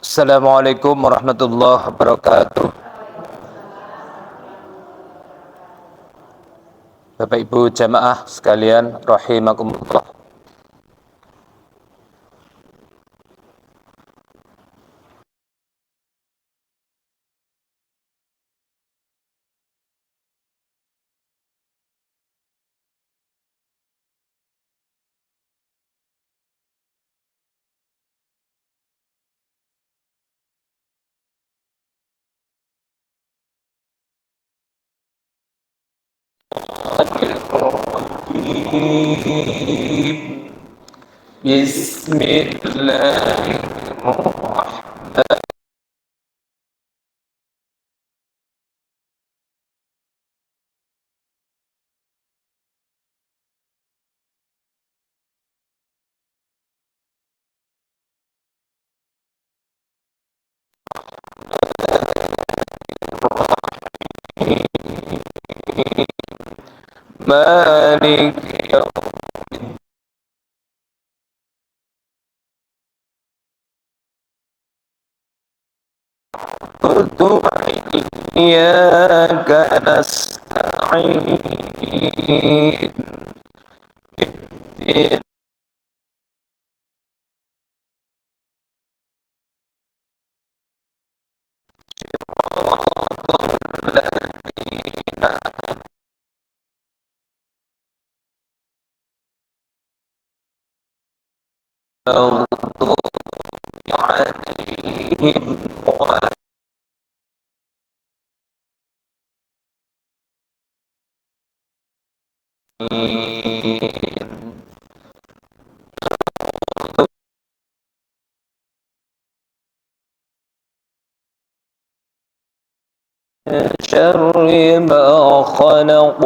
Assalamualaikum warahmatullahi wabarakatuh. Bapak Ibu jamaah sekalian rahimakumullah. Bismillahirrahmanirrahim. Malik yaumiddin. Iyyaka nasta'in. شر ما خلق.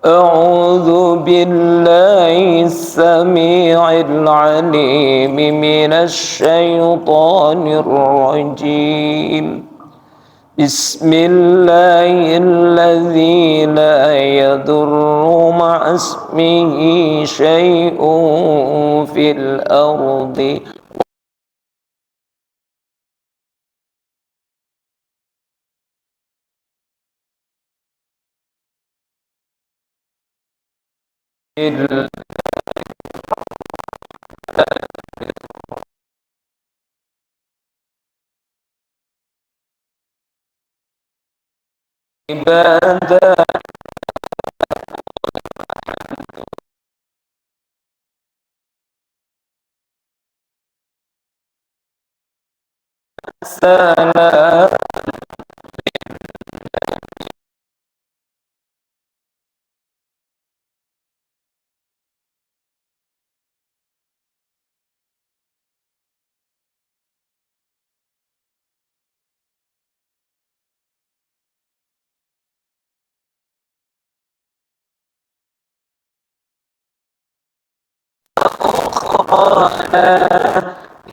أعوذ بالله السميع العليم من الشيطان الرجيم. بسم الله الذي لا يضر مع اسمه شيء في الأرض عبادة سلام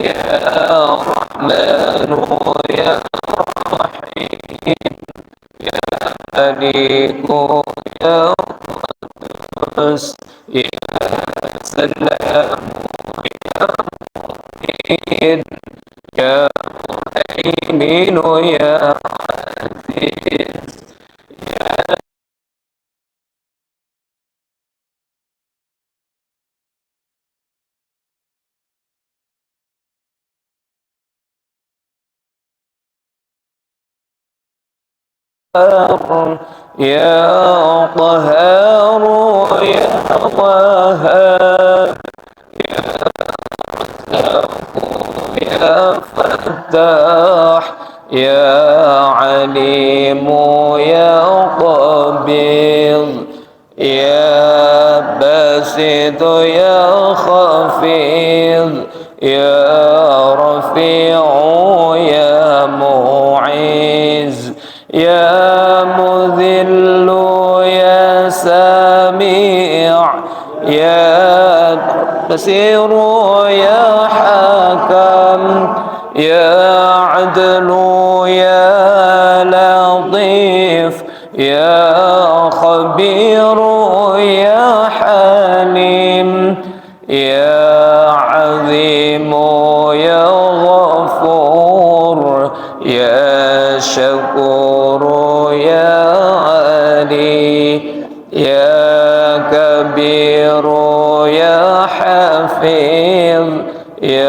يا رحمن يا مليك يا قدوس يا سلام يا مهيمن يا عزيز. يا قهار يا وهاب يا فتاح يا عليم يا قبيض يا باسط يا خفيض يا رفيع يا معز يا مذل يا سميع يا بصير يا حكم يا عدل يا لطيف يا خبير يا حليم يا عظيم يا غفور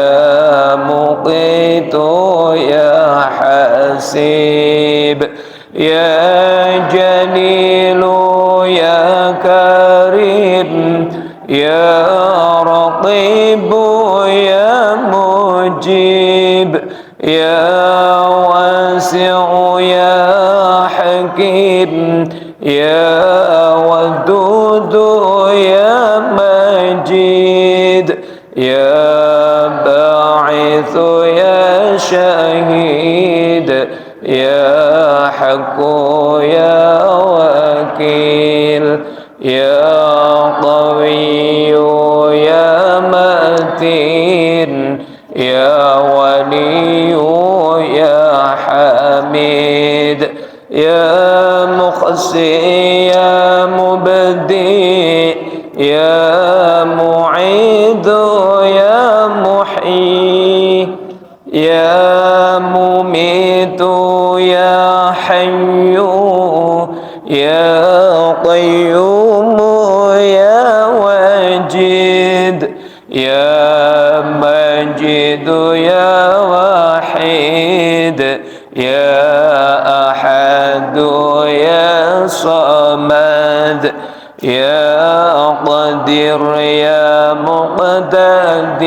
يا مقيت يا حسيب يا جليل يا كريم يا رقيب يا مجيب يا واسع يا حكيم يا ودود يا مجيد يا باعث يا شهيد يا حق يا وكيل يا قوي يا متين يا ولي يا حميد يا مخزي يا مبدئ يا معيد يا محيي يا مميت يا حي يا قيوم يا وجيد يا مجيد يا وحيد يا أحد يا صمد يا قدير يا مقتدر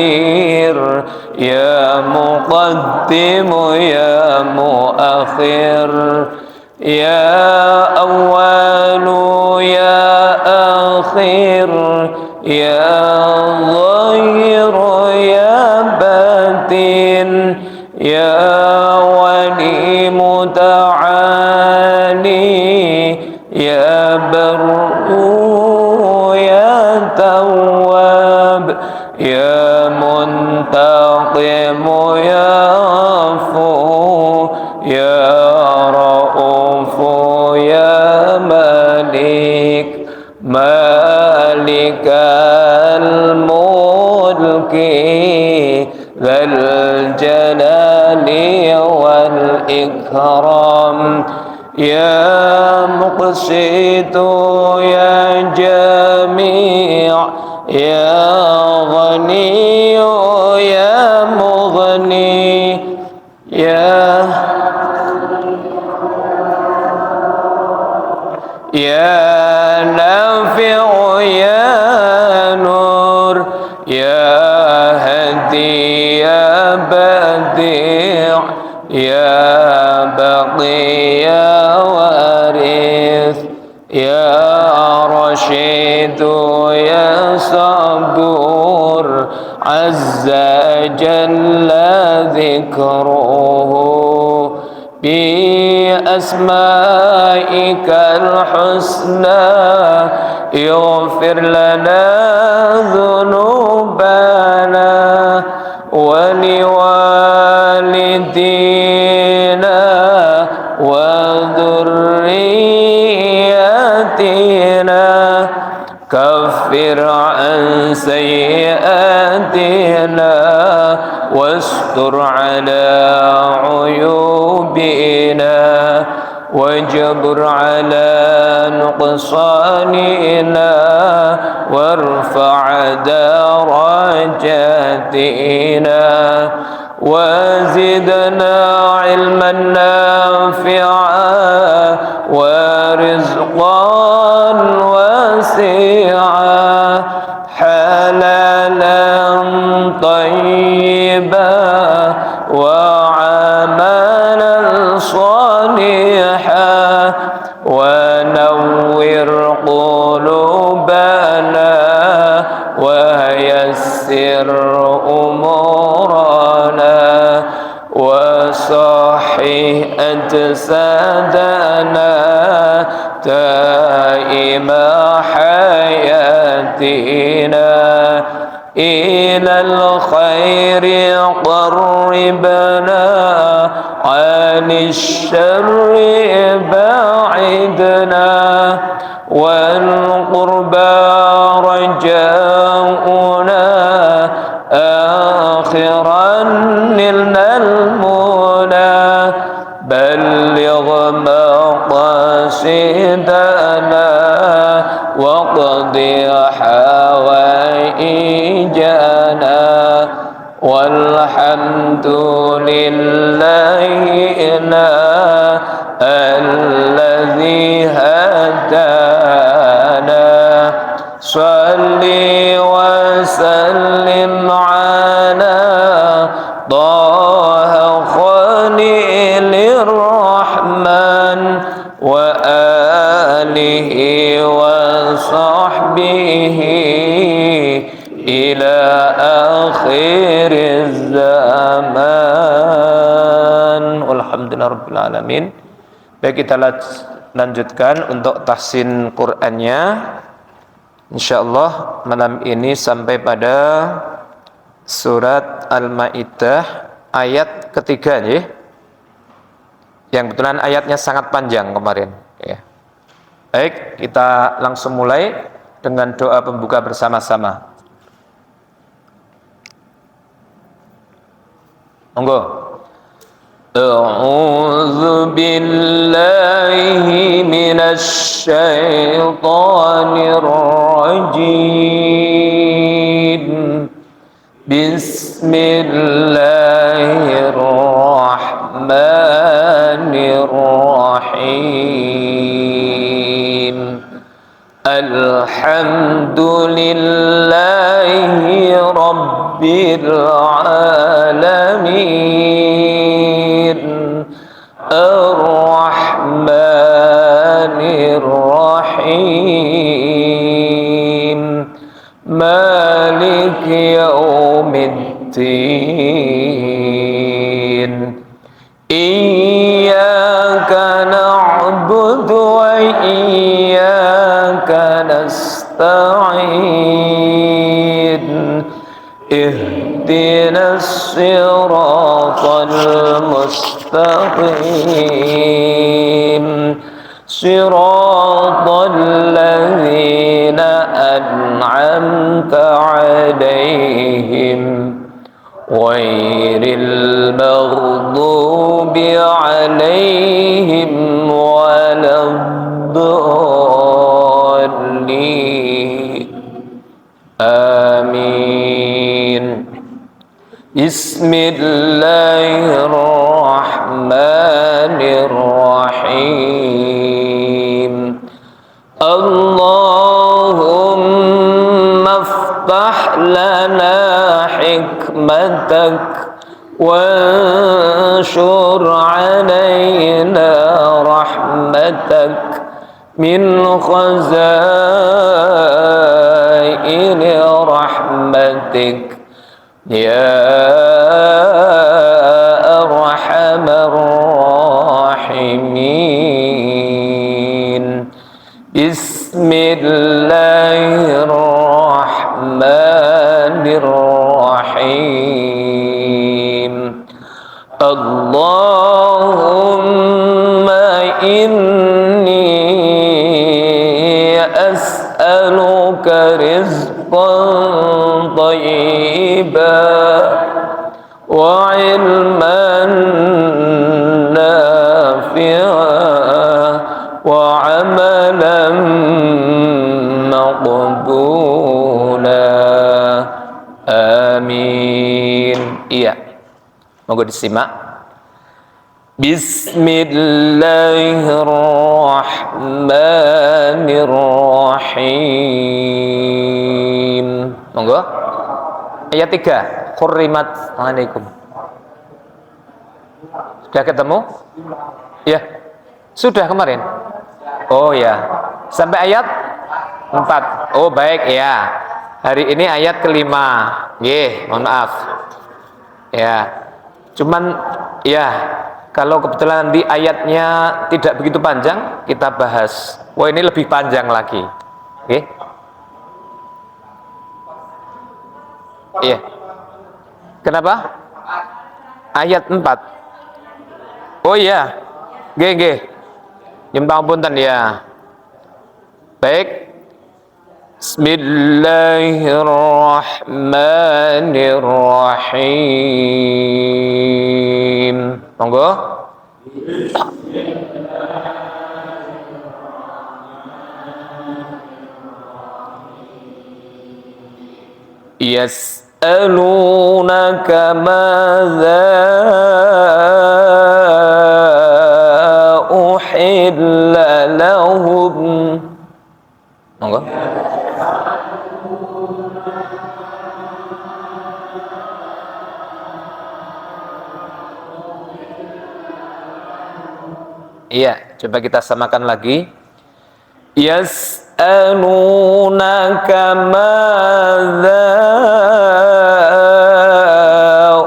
يا مقدم يا مؤخر يا أول يا آخر يا ظاهر يا باطن يا ولي متعالي يا بر يا تواب يا منتقم يا عفو يا رؤوف يا ملك مالك الملك ذا الجلال والإكرام يا مقسط يا جميع يا غني يا مغني يا نافع يا نور يا هدي يا بديع يا بقي يا وارث يا رشيد يا صبور عز جل ذكره بأسمائك الحسنى يغفر لنا ذنوبنا ولوالدينا وذرياتنا كفر عن سيئاتنا واستر على عيوبنا واجبر على نقصاننا وارفع درجاتنا وزدنا علما نافعا ورزقا واسعا حلالا طيبا وعملا صالحا ونور قلوبنا ويسر أمورنا وصحح أجسادنا دائم حياتنا إلى الخير قربنا عن الشر باعدنا والقربى رجاؤنا آخرا نلنا المنى بلغ مقاصدنا وقضي حوائجنا alhamdulillahi alladzi hadana shalli wa sallim ala taha khalilur rahman wa alihi wa sahbihi ila akhiriz zaman. Alhamdulillah rabbil alamin. Baik, kita lanjutkan untuk tahsin Qur'annya. Insyaallah malam ini sampai pada surat Al-Maidah ayat ketiga ya. Yang kebetulan ayatnya sangat panjang kemarin ya. Baik, kita langsung mulai dengan doa pembuka bersama-sama. Monggo. A'udzu billahi minasy syaithanir rajim. Bismillahirrahmanirrahim. Alhamdulillahi rabbil alamin. Ar-Rahmanir-Rahim. Malik yaumiddin. Iyyaka na'budu wa iyyaka nasta'in. Ihdinas siratal mustaqim. Siratal ladzina an'amta 'alaihim ghairil maghdubi 'alaihim waladdallin. Amin. Bismillahirrahmanirrahim. Allahumma iftah lana hikmatak wanshur alaina rahmatak min khazaini rahmatik ya arhamar rahimin. Bismillahirrahmanirrahim. Allahumma inni as'aluka rizqan thayyiban wa ilman nafi'an wa amalan maqbula. Amin. Iya, monggo disimak. Bismillahirrahmanirrahim. Monggo. Ayat 3. Hurrimat alaikum. Sudah ketemu? Ya. Sudah kemarin? Oh ya. Sampai ayat 4. Oh baik ya. Hari ini ayat kelima. Nggih, mohon maaf. Ya. Cuman ya, kalau kebetulan di ayatnya tidak begitu panjang, kita bahas. Wah, ini lebih panjang lagi. Oke? Iya. Kenapa? Ayat 4. Oh iya. Nggih. Nyembah punten ya. Baik. Bismillahirrahmanirrahim. Monggo. Yes. yas'alunaka madza uhilla lahum. Monggo. Iya, coba kita samakan lagi. Yas'alunaka madza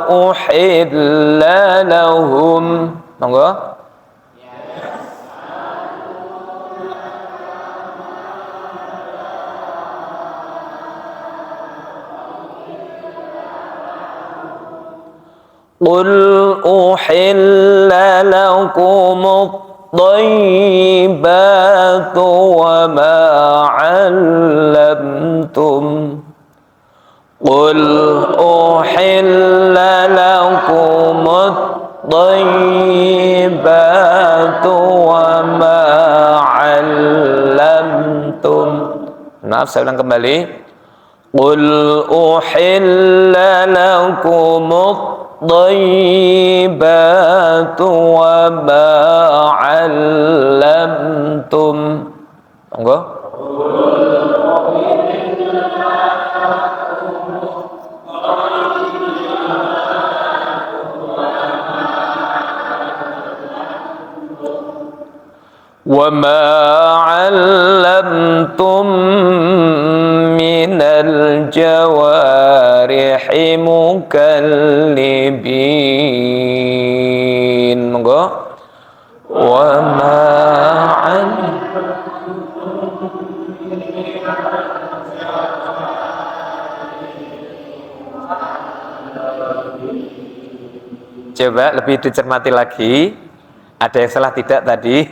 uhilla lahum. Monggo. Qul uhilla lakumut الطيبات وما علمتم قل أحل لكم الطيبات وما علمتم. Maaf, saya ulang kembali. Qul uhilla lakum الطيبات وما علمتم. Monggo. وما علمتم من الجوارح مكلبين. Monggo. وما Coba lebih dicermati lagi. Ada yang salah tidak tadi?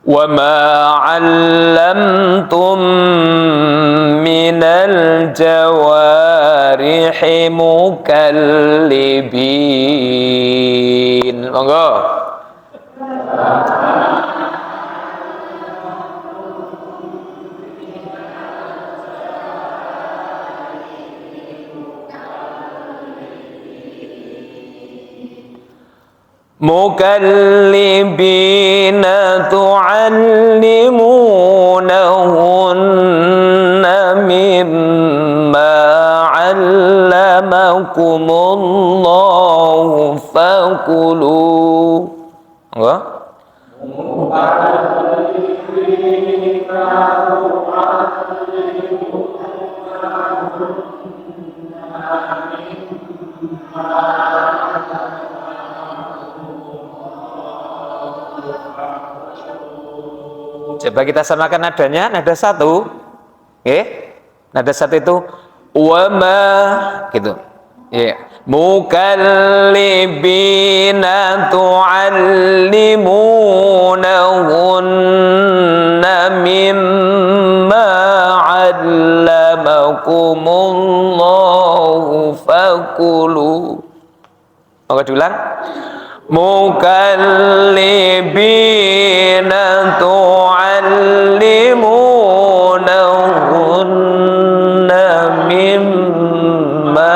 وَمَا عَلَّمْتُم مِّنَ الْجَوَارِحِ مُكَلِّبِينَ. Monggo. Mukallibina tu'allimunahunna mimma 'allamakumullahu fakulu. Enggak? Coba kita samakan nadanya, nada satu. Oke? Nada satu itu wama gitu. Ya. Mukallibina tu'allimunahunna mimma 'allamakumullahu fakulu. Maka diulang. Mukallibina tu'allimunahunna mimma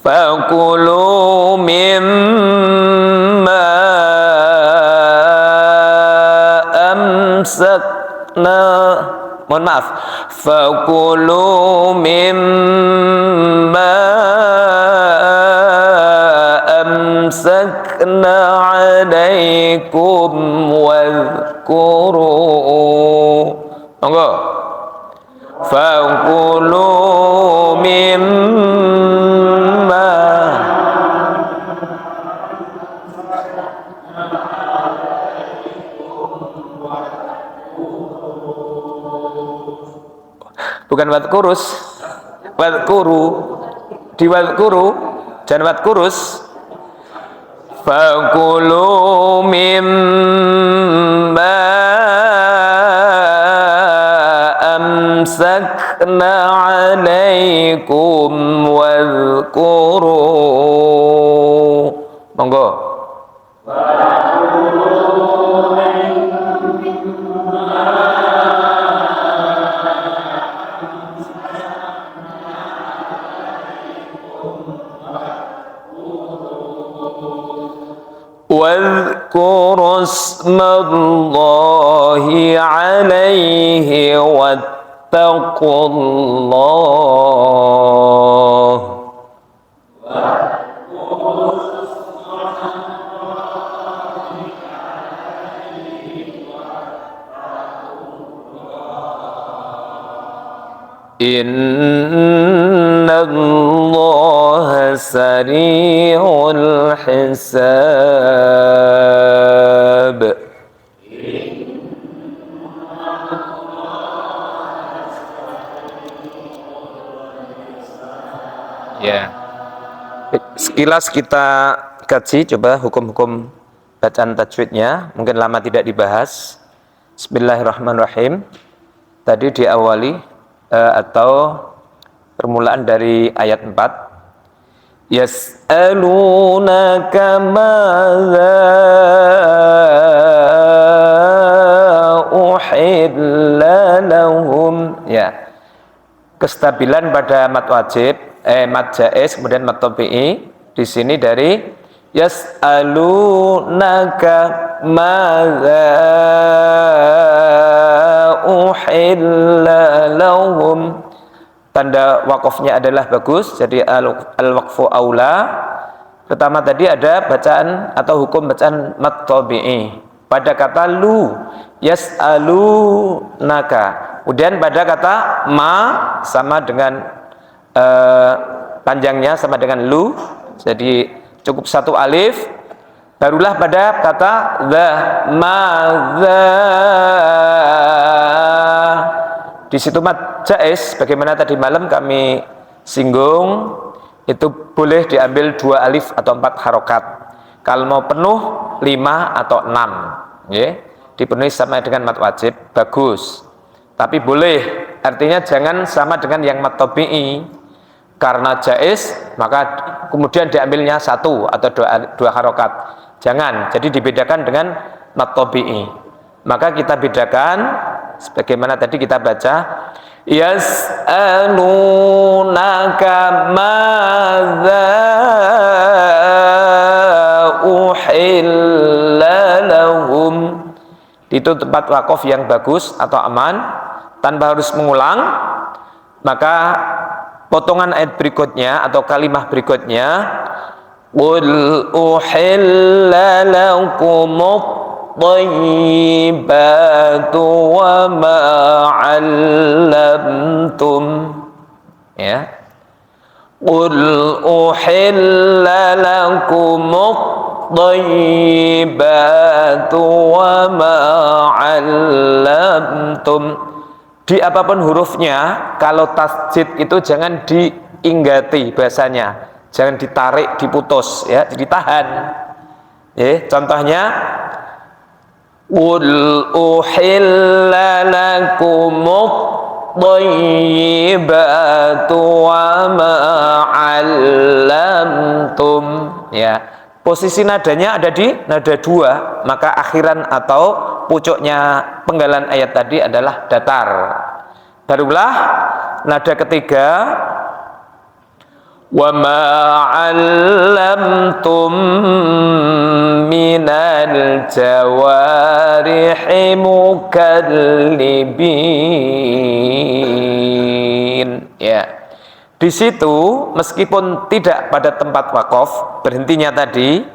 fakulu mimma amsakna. Mohon maaf. Fakulu mimma amsakna 'alaikum wadhkuru. Monggo. Fakulu mimma bukan wadkurus, wadkuru, di wadkuru dan wadkurus. Fakulu mimma amsakna 'alaikum wadhkuru. Monggo. Fakulu ismallahi alaihi wattaqullah. Innallaha sari'ul hisab. Ya. Sekilas kita kaji coba hukum-hukum bacaan tajwidnya, mungkin lama tidak dibahas. Bismillahirrahmanirrahim. Tadi diawali atau permulaan dari ayat 4. Yas'alunaka madza uhilla lahum. Ya. Kestabilan pada mad wajib, mad jaiz kemudian mad tabi'i di sini dari yas'alunaka madza uhilla lahum. Tanda wakofnya adalah bagus, jadi al-waqfu aula. Pertama tadi ada bacaan atau hukum bacaan mad tabi'i pada kata lu, yas'alunaka. Kemudian pada kata ma sama dengan panjangnya sama dengan lu, jadi cukup satu alif. Barulah pada kata the, madza. Di situ mad jaiz, bagaimana tadi malam kami singgung, itu boleh diambil 2 alif atau 4 harokat. Kalau mau penuh 5 atau 6, ya, dipenuhi sama dengan mad wajib, bagus. Tapi boleh, artinya jangan sama dengan yang mad tabi'i. Karena jaiz, maka kemudian diambilnya 1 atau 2 harokat. Jangan, jadi dibedakan dengan mad tabi'i. Maka kita bedakan sebagaimana tadi kita baca yas'alunaka madza uhilla lahum. Itu tempat wakaf yang bagus atau aman tanpa harus mengulang. Maka potongan ayat berikutnya atau kalimah berikutnya qul uhilla lakumut tayyibatu wa ma 'allamtum, ya, qul uhilla lakumut tayyibatu wa ma 'allamtum. Di apapun hurufnya, kalau tasjid itu jangan diinggati bahasanya, jangan ditarik, diputus, ya, ditahan. Contohnya qul uhilla lakumut tayyibatu wa ma 'allamtum. Ya, posisi nadanya ada di nada 2, maka akhiran atau pucuknya penggalan ayat tadi adalah datar. Barulah nada ketiga wa ma 'allamtum minal jawarihi mukallibin. Ya, di situ meskipun tidak pada tempat wakaf, berhentinya tadi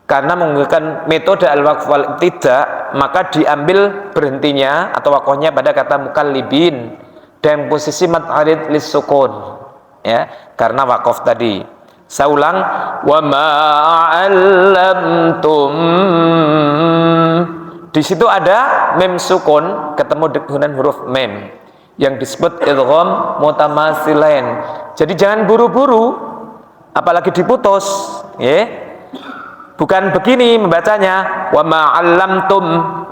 karena menggunakan metode al-waqf wal ibtida, maka diambil berhentinya atau wakafnya pada kata mukallibin dan posisi mad arid lis sukun, ya, karena wakaf tadi. Saya ulang, wa ma 'allamtum. Di situ ada mim sukun ketemu dengan huruf mim yang disebut idgham mutamatsilain. Jadi jangan buru-buru, apalagi diputus, ya. Bukan begini membacanya, wa ma 'allamtum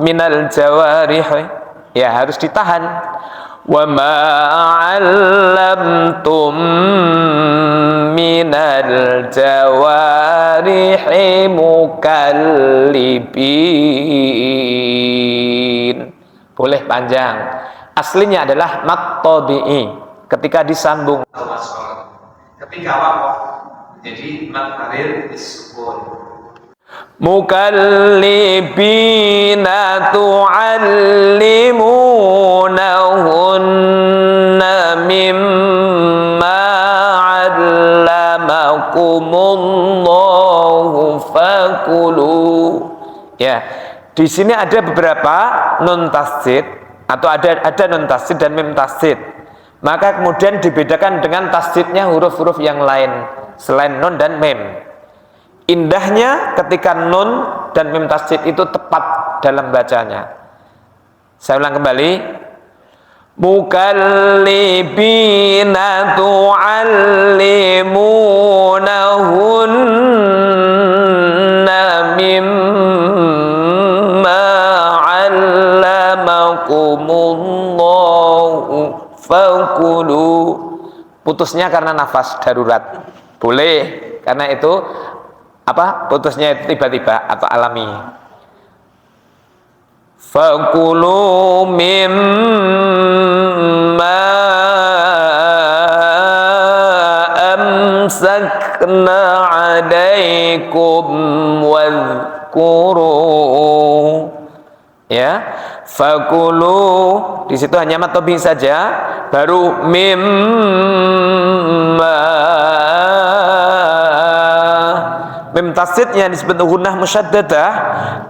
minal jawarih, ya, harus ditahan. Wa ma 'allamtum minal jawarihi mukallibin. Boleh panjang. Aslinya adalah mad tabi'i. Ketika disambung, ketika wakaf jadi mad arid disukun. mukallibina tu'allimunahunna mimma 'allamakumullahu fakulu. Ya, di sini ada beberapa nun tasdid atau ada nun tasdid dan mim tasdid. Maka kemudian dibedakan dengan tasdidnya huruf-huruf yang lain selain nun dan mim. Indahnya ketika nun dan mim tasdid itu tepat dalam bacanya. Saya ulang kembali. Mukallibina tu'allimunahunna mimma 'allamakumullahu fakulu. Putusnya karena nafas darurat. Boleh, karena itu putusnya itu tiba-tiba atau alami. Fakulu mimma amsakna 'alaikum wadhkuru. Ya, fakulu di situ hanya matobi saja, baru mimma. Mim tasdidnya disebut gunnah musyaddadah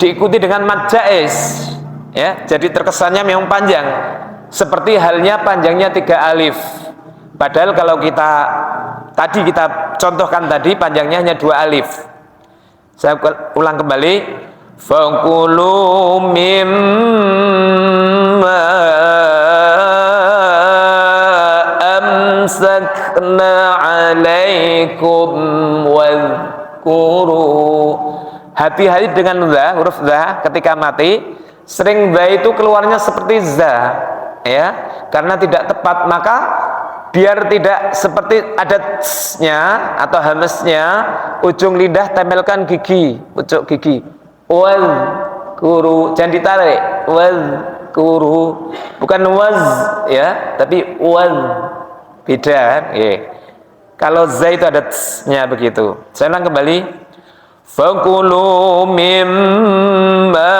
diikuti dengan mad jaiz. Ya, jadi terkesannya memang panjang, seperti halnya panjangnya 3 alif. Padahal kalau kita contohkan tadi panjangnya hanya 2 alif. Saya ulang kembali. Fakulu mimma amsakna 'alaikum wadhkuru. Hati-hati dengan za, huruf za ketika mati. Sering za itu keluarnya seperti za, ya, karena tidak tepat. Maka biar tidak seperti ada ts-nya atau hamesnya, ujung lidah tempelkan gigi, pucuk gigi. Wadhkuru, jangan ditarik. Wadhkuru, bukan waz, ya, tapi wadh, beda. Kalau za itu ada ts-nya begitu. Saya ulang kembali. Fakulu mimma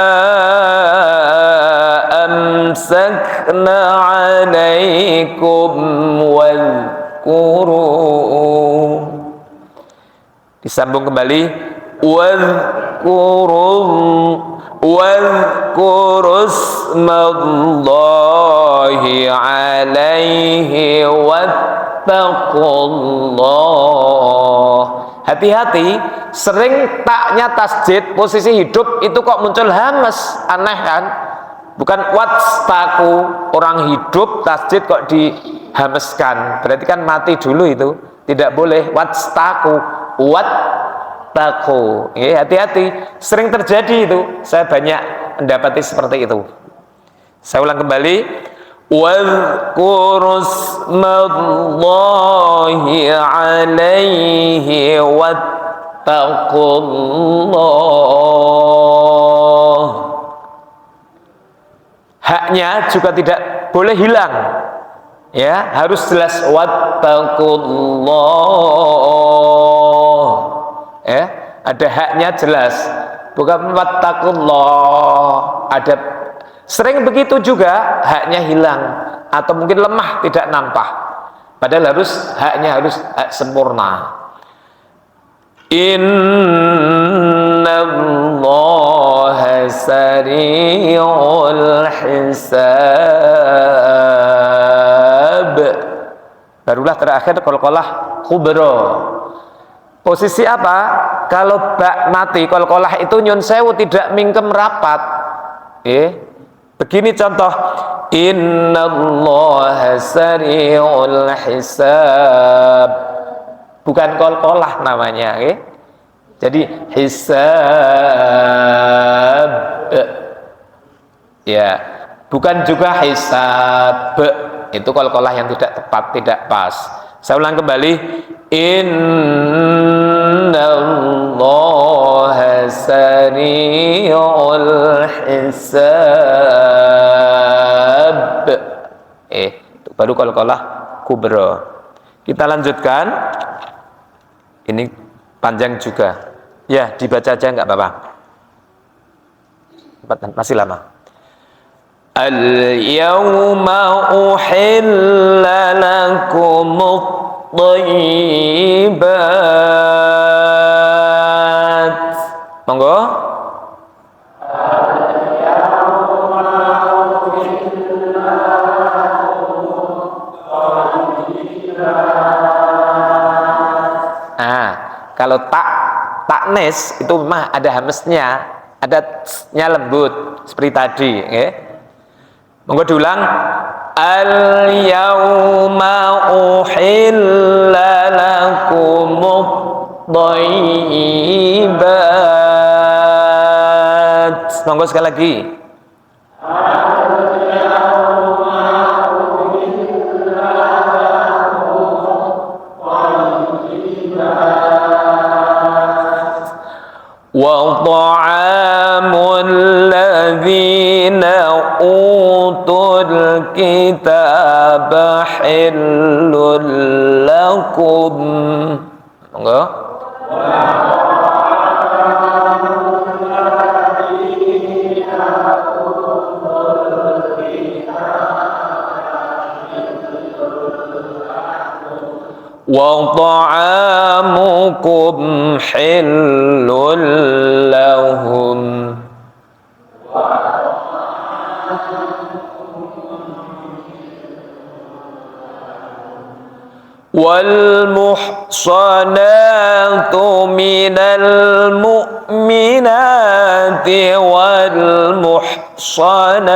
amsakna 'alaikum wadhkuru. Disambung kembali. Wadhkurusmallahi 'alaihi wattaqullah. Hati-hati, sering taknya tasdid posisi hidup itu kok muncul hamas, aneh kan? Bukan wattaku, orang hidup tasdid kok dihameskan, berarti kan mati dulu itu. Tidak boleh wattaku, wattaku. Hati-hati, sering terjadi itu. Saya banyak mendapati seperti itu. Saya ulang kembali. Wadhkurusmallahi 'alaihi wattaqullah. Haknya juga tidak boleh hilang, ya, harus jelas wattaqullah, ya, ada haknya jelas, bukan wattaqullah. Ada sering begitu juga haknya hilang atau mungkin lemah, tidak nampak, padahal haknya harus sempurna. Innallaha sari'ul hisab. Barulah terakhir qalqalah kubra. Posisi apa? Kalau bak mati qalqalah itu nyun sewu tidak mingkem rapat. Begini contoh. Innallaha sari'ul hisab. Bukan qalqalah namanya, jadi hisab, ya, bukan juga hisab. Itu qalqalah yang tidak tepat, tidak pas. Saya ulang kembali. Innallaha sari'ul hisab. Itu baru qalqalah kubra. Kita lanjutkan. Ini panjang juga. Ya, dibaca aja nggak apa-apa. Masih lama. Al-yawma uhilla lakumut thayyibat. Monggo. Kalau taknis itu mah ada hamesnya, ada nya lembut seperti tadi, ya. Monggo diulang. Al yauma uhilla lakumut thayyibat. Monggo sekali lagi. Wa ta'amul ladzina utul kitaba hillul lakum. Monggo. Wa ta'amukum hillul lahum. Wal muhsanatu minal mu'minati wal muhsanat.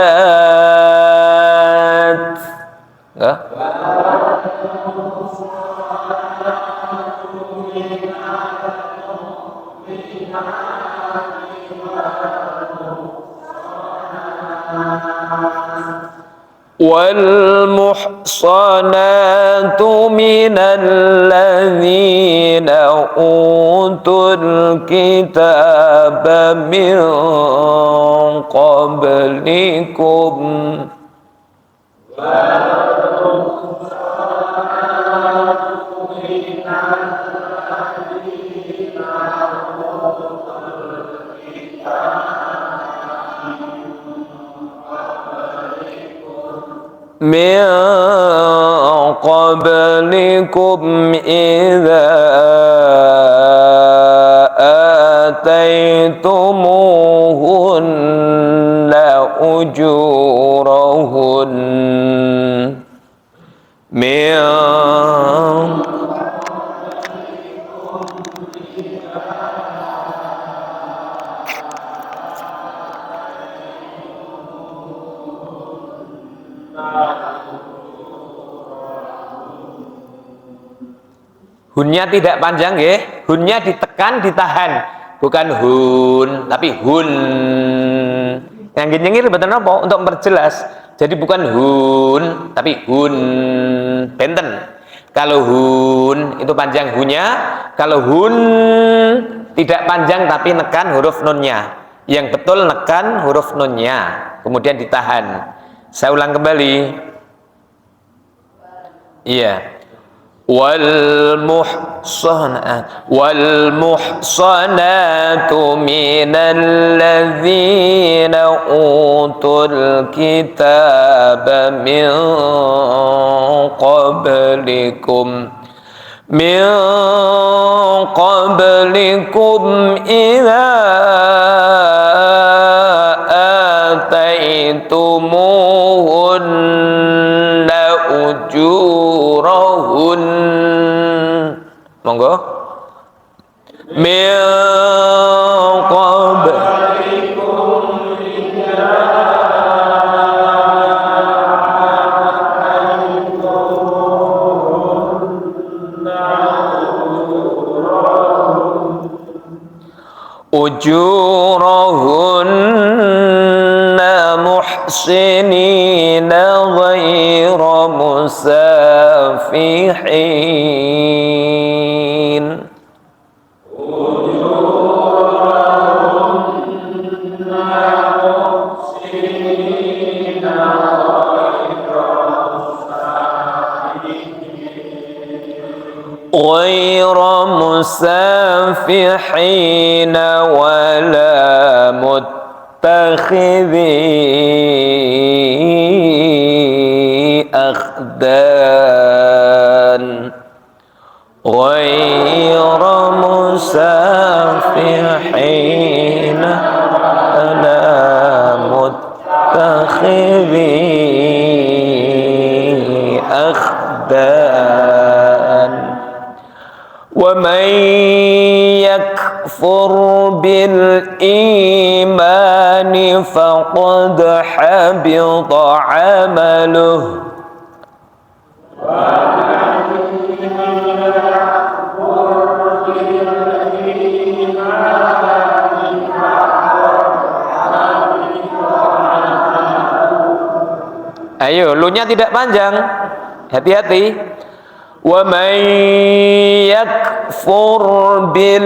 Enggak? والمحصنات من الذين أوتوا الكتاب من قبلكم من قبلكم إذا آتيتموهن أجورهن من Hunnya tidak panjang ya, hunnya ditekan, ditahan, bukan hun, tapi hun. Yang nyengir betul apa? Untuk memperjelas. Jadi bukan hun, tapi hun. Benten. Kalau hun itu panjang hunnya, kalau hun tidak panjang tapi nekan huruf nunnya. Yang betul nekan huruf nunnya, kemudian ditahan. Saya ulang kembali. Iya. والمحصنات من الذين أوتوا الكتاب من قبلكم إذا آتيتموهن أجورهن. Monggo. Min qablikum ujurahunna muhsinina ghayra musafihin. غير مسافحين ولا متخذي أخدان غير مسافحين ولا متخذي أخدان ومن يكفر بالإيمان فقد حبط عمله Ayo, lu-nya tidak panjang. Hati-hati. Wa may yakfur bil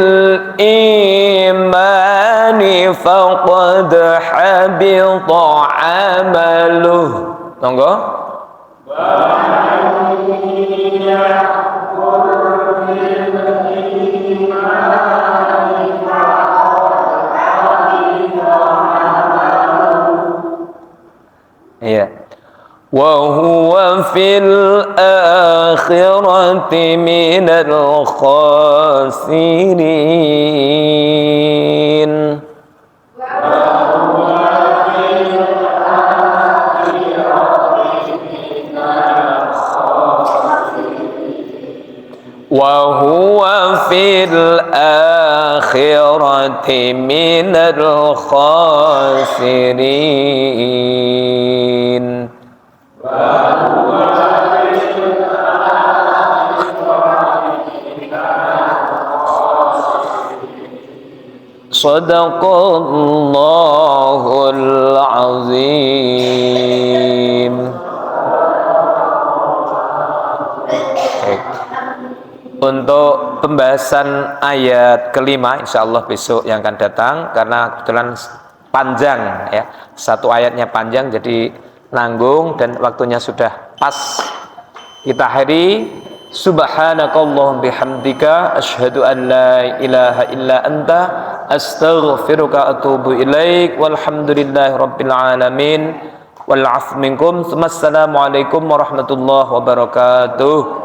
imani faqad habita amaluh. Monggo. Iya. Wa huwa fil akhirati minal khasirin. Wa huwa fil akhirati minal khasirin. Sadaqallahul azim. Untuk pembahasan ayat kelima insyaallah besok yang akan datang, karena kebetulan panjang ya, satu ayatnya panjang jadi nanggung dan waktunya sudah pas. Kita akhiri, subhanakallahumma bihamdika asyhadu an la ilaha illa anta astaghfiruka atubu ilaik walhamdulillahi rabbil alamin wal 'afwu minkum. Assalamualaikum warahmatullahi wabarakatuh.